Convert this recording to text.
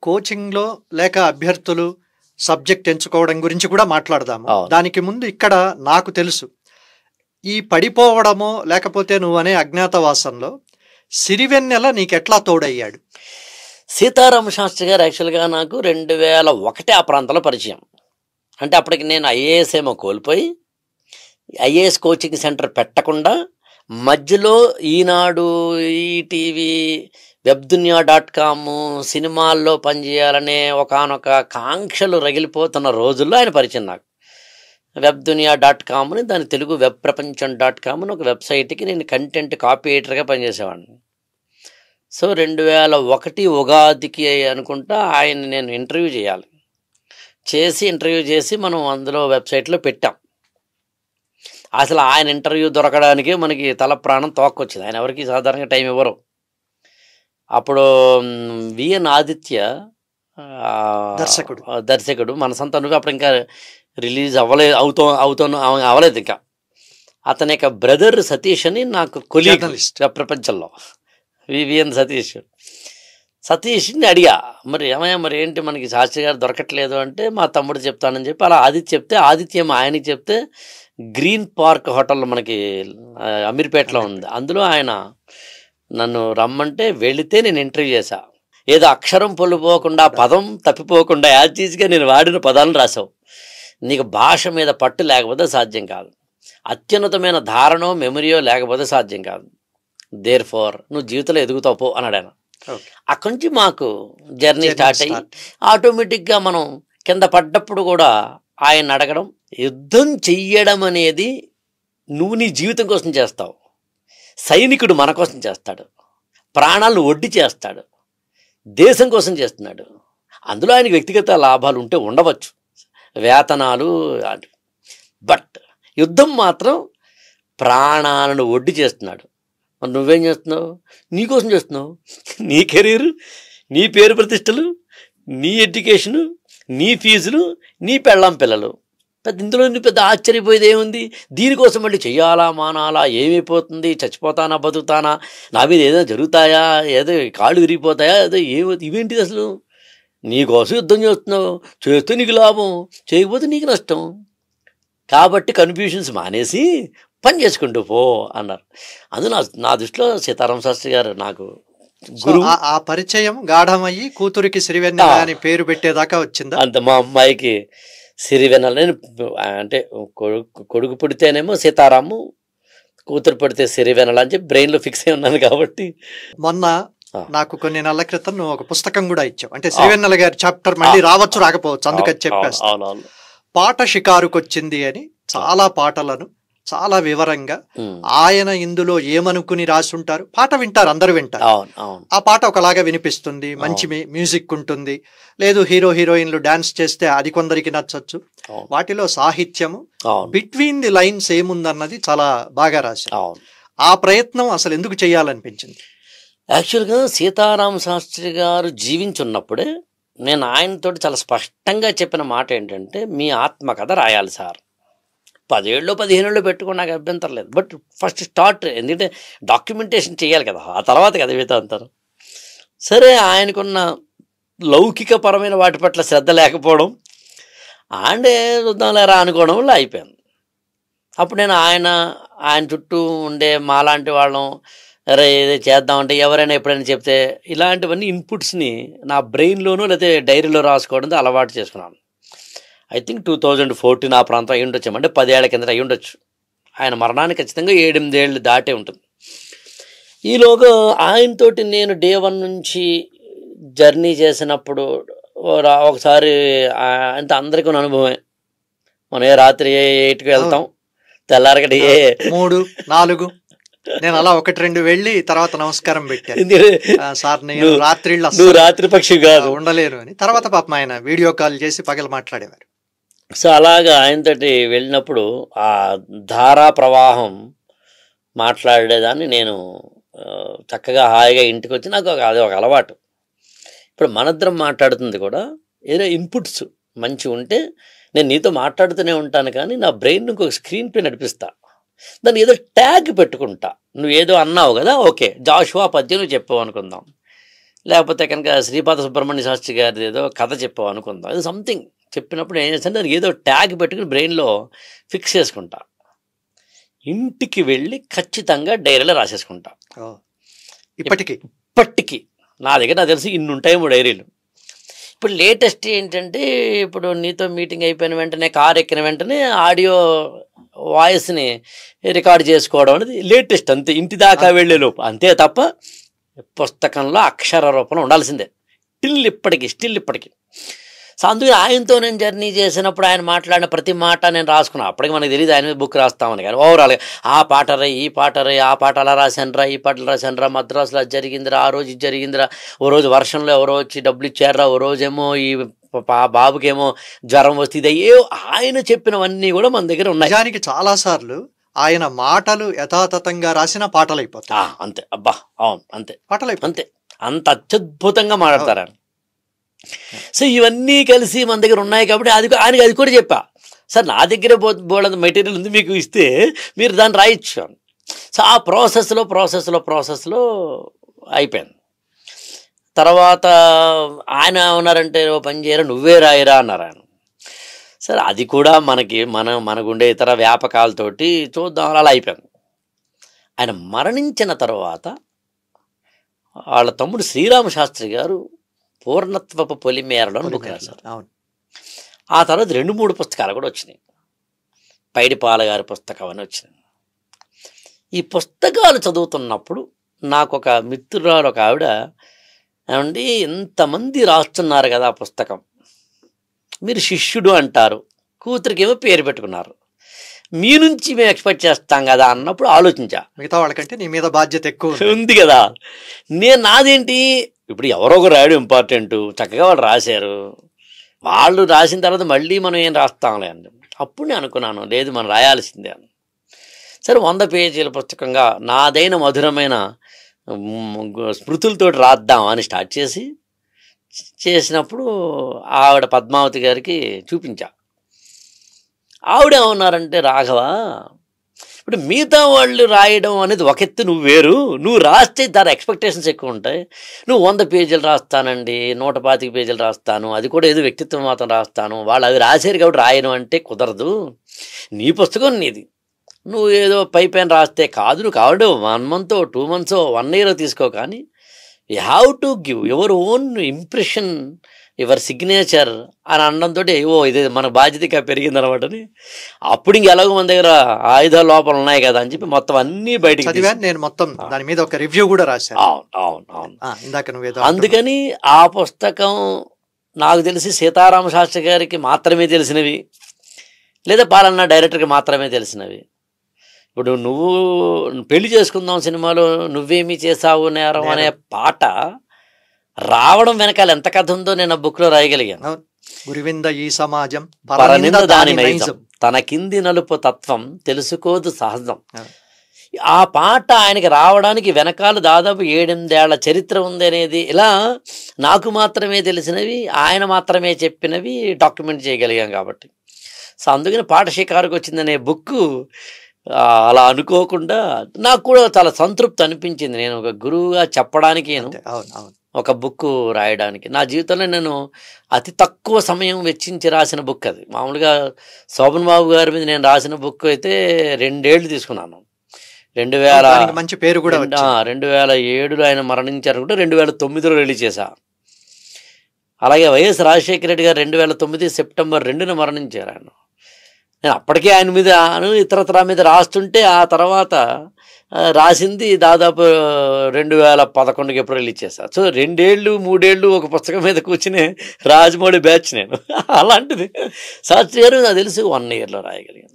కోచింగ్‌లో లేక అభ్యర్థులు సబ్జెక్ట్ ఎంచుకోవడం గురించి కూడా మాట్లాడదాము. అవును. దానికి ముందు ఇక్కడ నాకు తెలుసు. ఈ పడిపోవడమో లేకపోతే నువ్వనే అజ్ఞాతవాసంలో సిరివెన్నెల నీకెట్లా తోడయ్యాడు? సీతారామ శాస్త్రి గారు యాక్చువల్గా నాకు 2001 ఆ ప్రాంతంలో పరిచయం. అంటే అప్పటికి నేను ఐఏఎస్ ఏమో కోల్పోయి ఐఏఎస్ కోచింగ్ సెంటర్ పెట్టకుండా మధ్యలో ఈనాడు, ఈటీవీ, webdunia.com సినిమాల్లో పనిచేయాలనే ఒకానొక కాంక్షలు రగిలిపోతున్న రోజుల్లో ఆయన పరిచయం నాకు. webdunia.com అని దాని తెలుగు వెబ్ ప్రపంచం.com అని ఒక వెబ్సైట్కి నేను కంటెంట్ కాపీ ఎడిటర్గా పనిచేసేవాడిని. సో 2001 ఉగాదికి అనుకుంటా ఆయన నేను ఇంటర్వ్యూ చేసి మనం అందులో వెబ్సైట్లో పెట్టాం. అసలు ఆయన ఇంటర్వ్యూ దొరకడానికి మనకి తల ప్రాణం తోక్కొచ్చింది. ఆయన ఎవరికి సాధారణంగా టైం ఇవ్వరు. అప్పుడు విఎన్ ఆదిత్య దర్శకుడు మనసంతా అప్పుడు ఇంకా రిలీజ్ అవ్వలేదు ఇంకా. అతని యొక్క బ్రదర్ సతీష్ అని నాకు కొలీగ్ ప్రపంచంలో, విఎన్ సతీష్ని అడిగా, మరి ఏమయ్యా మరి ఏంటి మనకి శాస్త్రి గారు దొరకట్లేదు అంటే మా తమ్ముడు చెప్తానని చెప్పి అలా ఆదిత్యం ఆయనకి చెప్తే గ్రీన్ పార్క్ హోటల్ మనకి అమీర్పేటలో ఉంది, అందులో ఆయన నన్ను రమ్మంటే వెళితే నేను ఇంటర్వ్యూ చేశా. ఏదో అక్షరం పొల్లిపోకుండా పదం తప్పిపోకుండా యాజ్గా నేను వాడిన పదాలను రాసావు. నీకు భాష మీద పట్టు లేకపోతే సాధ్యం కాదు, అత్యున్నతమైన ధారణో మెమరీయో లేకపోతే సాధ్యం కాదు, దేర్ ఫోర్ నువ్వు జీవితంలో ఎదుగుతావు పో అన్నాడు ఆయన. అక్కడి నుంచి మాకు జర్నీ స్టార్ట్ అయ్యి ఆటోమేటిక్గా మనం కింద పడ్డప్పుడు కూడా ఆయన అడగడం, యుద్ధం చెయ్యడం అనేది నువ్వు నీ జీవితం కోసం చేస్తావు, సైనికుడు మన కోసం చేస్తాడు, ప్రాణాలను ఒడ్డి చేస్తాడు, దేశం కోసం చేస్తున్నాడు. అందులో ఆయనకి వ్యక్తిగత లాభాలు ఉంటే ఉండవచ్చు, వేతనాలు, బట్ యుద్ధం మాత్రం ప్రాణాలను ఒడ్డి చేస్తున్నాడు. మరి నువ్వేం చేస్తున్నావు? నీకోసం చేస్తున్నావు. నీ కెరీర్, నీ పేరు ప్రతిష్టలు, నీ ఎడ్యుకేషను, నీ ఫీజులు, నీ పెళ్ళాం పిల్లలు. ఇందులో పెద్ద ఆశ్చర్యపోయేది ఏముంది? దీనికోసం మళ్ళీ చెయ్యాలా మానాలా, ఏమైపోతుంది, చచ్చిపోతానా బతుకుతానా, నా మీద ఏదైనా జరుగుతాయా, ఏదో కాళ్ళు విరిగిపోతాయా, ఏదో ఇవేంటిది అసలు? నీకోసం యుద్ధం చేస్తున్నావు, చేస్తే నీకు లాభం, చేయకపోతే నీకు నష్టం. కాబట్టి కన్ఫ్యూషన్స్ మానేసి పని చేసుకుంటూ పో అన్నారు. అందులో నా దృష్టిలో సీతారామ శాస్త్రి గారు నాకు గురువు. ఆ పరిచయం గాఢమయ్యి కూతురికి సిరివెన్నెల అని పేరు పెట్టేదాకా వచ్చిందా? అంత మా అమ్మాయికి సిరివెన్నెల. నేను అంటే కొడుకు పుడితేనేమో సీతారాము, కూతురు పుడితే సిరివెన్నెల అని చెప్పి బ్రెయిన్లో ఫిక్స్ అయి ఉన్నాను. కాబట్టి మొన్న నాకు కొన్ని నెలల క్రితం నువ్వు ఒక పుస్తకం కూడా ఇచ్చావు. అంటే సిరివెన్నెల గారి చాప్టర్ మళ్ళీ రావచ్చు రాకపోవచ్చు, అందుకని చెప్పేస్తా. పాట షికారుకొచ్చింది అని చాలా పాటలను చాలా వివరంగా ఆయన ఇందులో ఏమనుకుని రాసుంటారు, పాట వింటారు, అందరు వింటారు. ఆ పాట ఒకలాగా వినిపిస్తుంది, మంచి మ్యూజిక్ ఉంటుంది, లేదు హీరో హీరోయిన్లు డాన్స్ చేస్తే అది కొందరికి నచ్చచ్చు. వాటిలో సాహిత్యము, బిట్వీన్ ది లైన్స్ ఏముందన్నది చాలా బాగా రాశారు. ఆ ప్రయత్నం అసలు ఎందుకు చేయాలనిపించింది? యాక్చువల్గా సీతారామ శాస్త్రి గారు జీవించున్నప్పుడే నేను ఆయనతో చాలా స్పష్టంగా చెప్పిన మాట ఏంటంటే, మీ ఆత్మకథ రాయాలి సార్. 10 ఏళ్ళు 15 ఏళ్ళు పెట్టుకుని నాకు అభ్యంతరం లేదు, బట్ ఫస్ట్ స్టార్ట్, ఎందుకంటే డాక్యుమెంటేషన్ చేయాలి కదా, ఆ తర్వాత కదా మిగతా అంటారు. సరే, ఆయనకున్న లౌకిక పరమైన వాటి పట్ల శ్రద్ధ లేకపోవడం, ఆండే చూద్దాంలేరా అనుకోవడం వల్ల అయిపోయింది. అప్పుడు నేను ఆయన చుట్టూ ఉండే మాలాంటి వాళ్ళం, అరే ఏదో చేద్దామంటే ఎవరైనా ఎప్పుడైనా చెప్తే ఇలాంటివన్నీ ఇన్పుట్స్ని నా బ్రెయిన్లోనూ లేకపోతే డైరీలో రాసుకోవడంతో అలవాటు చేసుకున్నాను. ఐ థింక్ 2014 ఆ ప్రాంతం అయ్యి ఉండొచ్చు, అంటే 10 ఏళ్ల కింద అయ్యి ఉండొచ్చు. ఆయన మరణానికి ఖచ్చితంగా 7-8 ఏళ్ళు దాటే ఉంటుంది. ఈలోగా ఆయనతోటి నేను డే 1 నుంచి జర్నీ చేసినప్పుడు ఒకసారి అంత అందరికీ ఉన్న అనుభవమే. మనం రాత్రి 8కి వెళ్తాం, తెల్లారగడి 3-4 నేను అలా 1-2 వెళ్ళి తర్వాత నమస్కారం పెట్టాను. సార్ నేను రాత్రి పక్షి కాదు, ఉండలేను అని. తర్వాత పాపం ఆయన వీడియో కాల్ చేసి పగలు మాట్లాడేవారు. సో అలాగా ఆయనతోటి వెళ్ళినప్పుడు ఆ ధారా ప్రవాహం మాట్లాడేదాన్ని నేను చక్కగా హాయిగా ఇంటికి వచ్చి నాకు అది ఒక అలవాటు. ఇప్పుడు మనిద్దరం మాట్లాడుతుంది కూడా ఏదో ఇన్పుట్స్ మంచి ఉంటే నేను నీతో మాట్లాడుతూనే ఉంటాను, కానీ నా బ్రెయిన్ ఇంకొక స్క్రీన్ పై నడిపిస్తా, దాన్ని ఏదో ట్యాగ్ పెట్టుకుంటా. నువ్వు ఏదో అన్నావు కదా, ఓకే జాషువా పద్యం నువ్వు చెప్పావు అనుకుందాం, లేకపోతే కనుక శ్రీపాద సుబ్రహ్మణ్య శాస్త్రి గారిది ఏదో కథ చెప్పావు అనుకుందాం, అది సంథింగ్ చెప్పినప్పుడు ఏం చేస్తాను, దానికి ఏదో ట్యాగ్ పెట్టుకుని బ్రెయిన్లో ఫిక్స్ చేసుకుంటా, ఇంటికి వెళ్ళి ఖచ్చితంగా డైరీలో రాసేసుకుంటా. ఇప్పటికి నా దగ్గర నాకు తెలిసి ఇన్ని ఉంటాయి 3 డైరీలు. ఇప్పుడు లేటెస్ట్ ఏంటంటే, ఇప్పుడు నీతో మీటింగ్ అయిపోయిన వెంటనే కారు ఎక్కిన వెంటనే ఆడియో వాయిస్ని రికార్డ్ చేసుకోవడం అనేది లేటెస్ట్, అంతే. ఇంటి దాకా వెళ్ళే లోపు అంతే తప్ప పుస్తకంలో అక్షర రూపంలో ఉండాల్సిందే స్టిల్ ఇప్పటికి. సో అందుకే ఆయనతో నేను జర్నీ చేసినప్పుడు ఆయన మాట్లాడిన ప్రతి మాట నేను రాసుకున్నాను. అప్పటికి మనకు తెలియదు ఆయన మీద బుక్ రాస్తామని, కానీ ఓవరాల్గా ఆ పాట రా, ఈ పాట రా, ఆ పాట అలా రాశానురా, ఈ పాటలు రాశానురా, మద్రాసులో అది జరిగిందిరా, ఆ రోజు ఇది జరిగిందిరా, ఓ రోజు వర్షంలో ఎవరో వచ్చి డబ్బులు ఇచ్చారా, ఓ రోజేమో ఈ బాబుకేమో జ్వరం వస్తుంది, ఆయన చెప్పినవన్నీ కూడా మన దగ్గర ఉన్నాయి. నిజానికి చాలా సార్లు ఆయన మాటలు యథాతథంగా రాసిన పాటలు అయిపోతాయి. అంతే. అబ్బా అవును, అంతే పాటలు అంతే, అంత అత్యద్భుతంగా మాట్లాడతారు. సో ఇవన్నీ కలిసి మన దగ్గర ఉన్నాయి కాబట్టి ఆయనకి అది కూడా చెప్పా, సార్ నా దగ్గర బోల్డంత మెటీరియల్ ఉంది, మీకు ఇస్తే మీరు దాన్ని రాయొచ్చు. సో ఆ ప్రాసెస్లో అయిపోయింది. తర్వాత ఆయన ఉన్నారంటే ఓ పని చేయరా, నువ్వే రాయరా అన్నారు ఆయన. సరే అది కూడా మనకుండే ఇతర వ్యాపకాలతోటి చూద్దాం, అలా అయిపోయింది. ఆయన మరణించిన తర్వాత వాళ్ళ తమ్ముడు శ్రీరామ శాస్త్రి గారు పూర్ణత్వపు పొలిమేరలో బుక్ రాశారు. ఆ తర్వాత 2-3 పుస్తకాలు కూడా వచ్చినాయి. పైడిపాల గారి పుస్తకం అని వచ్చినాయి. ఈ పుస్తకాలు చదువుతున్నప్పుడు నాకు ఒక మిత్రురాలు, ఒక ఆవిడ, ఏమండి ఇంతమంది రాస్తున్నారు కదా ఆ పుస్తకం, మీరు శిష్యుడు అంటారు, కూతురికేమో పేరు పెట్టుకున్నారు, మీ నుంచి మేము ఎక్స్పెక్ట్ చేస్తాం కదా అన్నప్పుడు ఆలోచించా. మిగతా వాళ్ళకంటే నీ మీద బాధ్యత ఎక్కువ ఉంది కదా. నాదేంటి, ఇప్పుడు ఎవరో ఒకరు రాయడం ఇంపార్టెంట్, చక్కగా వాళ్ళు రాశారు, వాళ్ళు రాసిన తర్వాత మళ్ళీ మనం ఏం రాస్తాంలే అని. అప్పుడు నేను అనుకున్నాను, లేదు మనం రాయాల్సిందే అని. సరే 100 పేజీల పుస్తకంగా నాదైన మధురమైన స్మృతులతో రాద్దాం అని స్టార్ట్ చేసినప్పుడు ఆవిడ పద్మావతి గారికి చూపించా. ఆవిడ ఏమన్నారంటే, రాఘవ ఇప్పుడు మిగతా వాళ్ళు రాయడం అనేది ఒక ఎత్తు, నువ్వు వేరు, నువ్వు రాస్తే దాని ఎక్స్పెక్టేషన్స్ ఎక్కువ ఉంటాయి. నువ్వు 100 పేజీలు రాస్తానండి, 125 పేజీలు రాస్తాను, అది కూడా ఏదో వ్యక్తిత్వం మాత్రం రాస్తాను, వాళ్ళు అవి రాశారు కాబట్టి రాయను అంటే కుదరదు. నీ పుస్తకం నీది, నువ్వు ఏదో పైన రాస్తే కాదు, నువ్వు కావడం 1 month 2 months 1 year తీసుకో, కానీ you have to give your own impression, your signature అని అనడంతో ఇది మన బాధ్యతగా పెరిగింది అనమాట. అప్పుడు ఎలాగో మన దగ్గర ఆయుధాల లోపల ఉన్నాయి కదా అని చెప్పి మొత్తం అన్ని బయటకి నేను మొత్తం దాని మీద ఒక రివ్యూ కూడా రాశాను. అవును. అందుకని ఆ పుస్తకం నాకు తెలిసి సీతారామ శాస్త్రి గారికి మాత్రమే తెలిసినవి, లేదా పాలన్న డైరెక్టర్కి మాత్రమే తెలిసినవి. ఇప్పుడు నువ్వు పెళ్లి చేసుకుందాం సినిమాలో నువ్వేమీ చేసావు నేరం అనే పాట రావడం వెనకాల ఎంత కథ ఉందో నేను ఆ బుక్లో రాయగలిగాను. గురువింద ఈ సమాజం పరనింద దాని నైజం, తన కింది నలుపు తత్వం తెలుసుకోదు సహజం. ఆ పాట ఆయనకి రావడానికి వెనకాల దాదాపు 7-8 ఏళ్ల చరిత్ర ఉంది అనేది, ఇలా నాకు మాత్రమే తెలిసినవి, ఆయన మాత్రమే చెప్పినవి డాక్యుమెంట్ చేయగలిగాం కాబట్టి. సో అందుకని పాట షికారుకు వచ్చిందనే బుక్ అలా అనుకోకుండా నాకు కూడా చాలా సంతృప్తి అనిపించింది. నేను ఒక గురువుగా చెప్పడానికి, ఒక బుక్ రాయడానికి, నా జీవితంలో నేను అతి తక్కువ సమయం వెచ్చించి రాసిన బుక్ అది. మామూలుగా శోభన్ బాబు గారి మీద నేను రాసిన బుక్ అయితే 2 ఏళ్ళు తీసుకున్నాను. 2000 మంచి పేరు కూడా 2007లో ఆయన మరణించారు కూడా, 2009లో రిలీజ్ చేశా. అలాగే వైఎస్ రాజశేఖర రెడ్డి గారు 2009 సెప్టెంబర్ 2న మరణించారు. ఆయన నేను అప్పటికే ఆయన మీద ఇతరత్రా మీద రాస్తుంటే, ఆ తర్వాత రాసింది దాదాపు 2011కి ఎప్పుడు రిలీజ్ చేశాను. సో 2 ఏళ్ళు 3 ఏళ్ళు ఒక పుస్తకం మీద కూర్చుని రాజమౌళి బ్యాచ్ నేను. అలాంటిది శాస్త్రి గారు నాకు తెలిసి 1 yearలో రాయగలిగాను.